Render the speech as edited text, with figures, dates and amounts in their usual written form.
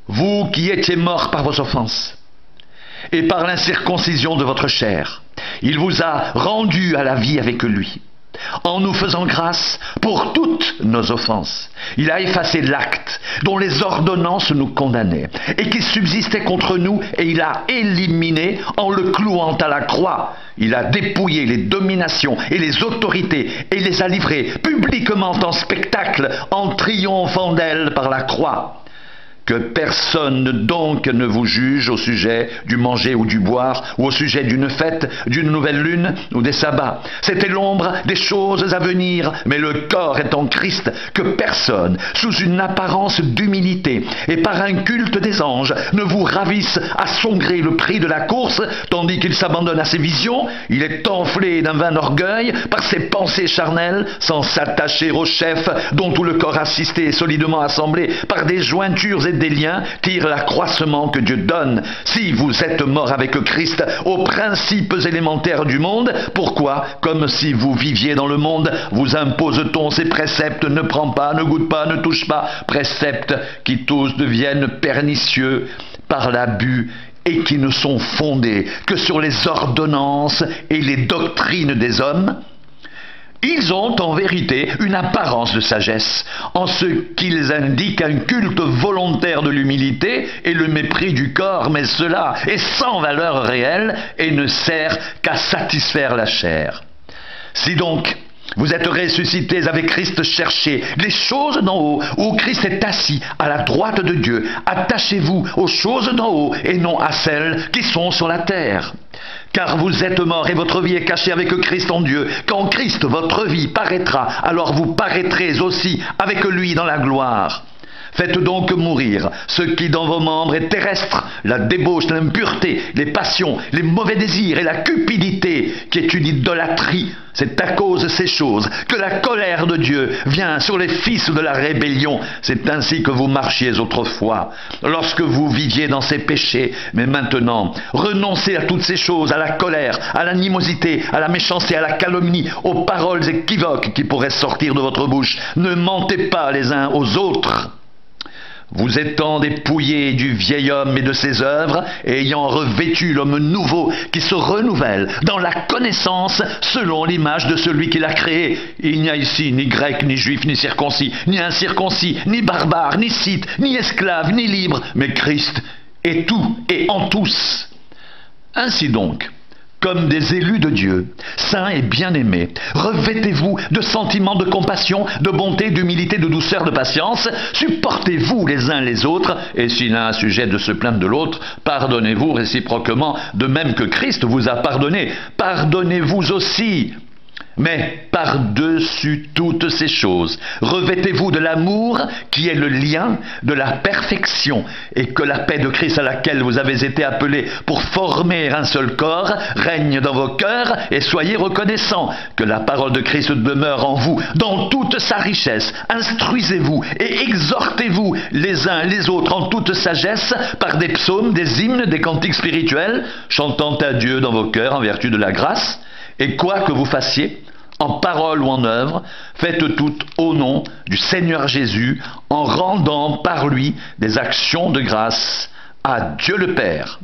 vous qui étiez morts par vos offenses et par l'incirconcision de votre chair, il vous a rendus à la vie avec lui, en nous faisant grâce pour toutes nos offenses. Il a effacé l'acte dont les ordonnances nous condamnaient et qui subsistait contre nous, et il a éliminé en le clouant à la croix. Il a dépouillé les dominations et les autorités et les a livrées publiquement en spectacle en triomphant d'elles par la croix. Que personne donc ne vous juge au sujet du manger ou du boire, ou au sujet d'une fête, d'une nouvelle lune ou des sabbats. C'était l'ombre des choses à venir, mais le corps est en Christ. Que personne, sous une apparence d'humilité et par un culte des anges, ne vous ravisse à son gré le prix de la course, tandis qu'il s'abandonne à ses visions. Il est enflé d'un vain orgueil par ses pensées charnelles, sans s'attacher au chef, dont tout le corps assisté et solidement assemblé par des jointures et des liens tire l'accroissement que Dieu donne. Si vous êtes mort avec Christ aux principes élémentaires du monde, pourquoi, comme si vous viviez dans le monde, vous impose-t-on ces préceptes: ne prends pas, ne goûte pas, ne touche pas, préceptes qui tous deviennent pernicieux par l'abus et qui ne sont fondés que sur les ordonnances et les doctrines des hommes? Ils ont en vérité une apparence de sagesse, en ce qu'ils indiquent un culte volontaire de l'humilité et le mépris du corps, mais cela est sans valeur réelle et ne sert qu'à satisfaire la chair. Si donc vous êtes ressuscités avec Christ, cherchez les choses d'en haut, où Christ est assis à la droite de Dieu. Attachez-vous aux choses d'en haut et non à celles qui sont sur la terre. Car vous êtes morts et votre vie est cachée avec Christ en Dieu. Quand Christ, votre vie, paraîtra, alors vous paraîtrez aussi avec lui dans la gloire. Faites donc mourir ce qui dans vos membres est terrestre, la débauche, l'impureté, les passions, les mauvais désirs et la cupidité, qui est une idolâtrie. C'est à cause de ces choses que la colère de Dieu vient sur les fils de la rébellion. C'est ainsi que vous marchiez autrefois, lorsque vous viviez dans ces péchés. Mais maintenant, renoncez à toutes ces choses, à la colère, à l'animosité, à la méchanceté, à la calomnie, aux paroles équivoques qui pourraient sortir de votre bouche. Ne mentez pas les uns aux autres, vous étant dépouillés du vieil homme et de ses œuvres, et ayant revêtu l'homme nouveau qui se renouvelle dans la connaissance selon l'image de celui qui l'a créé. Il n'y a ici ni grec, ni juif, ni circoncis, ni incirconcis, ni barbare, ni scythe, ni esclave, ni libre, mais Christ est tout et en tous. Ainsi donc, comme des élus de Dieu, saints et bien-aimés, revêtez-vous de sentiments de compassion, de bonté, d'humilité, de douceur, de patience. Supportez-vous les uns les autres, et s'il y a un sujet de se plaindre de l'autre, pardonnez-vous réciproquement, de même que Christ vous a pardonné. Pardonnez-vous aussi. Mais par-dessus toutes ces choses, revêtez-vous de l'amour qui est le lien de la perfection, et que la paix de Christ à laquelle vous avez été appelés pour former un seul corps règne dans vos cœurs, et soyez reconnaissants. Que la parole de Christ demeure en vous dans toute sa richesse. Instruisez-vous et exhortez-vous les uns les autres en toute sagesse par des psaumes, des hymnes, des cantiques spirituels, chantant à Dieu dans vos cœurs en vertu de la grâce. Et quoi que vous fassiez, en parole ou en œuvre, faites tout au nom du Seigneur Jésus, en rendant par lui des actions de grâce à Dieu le Père.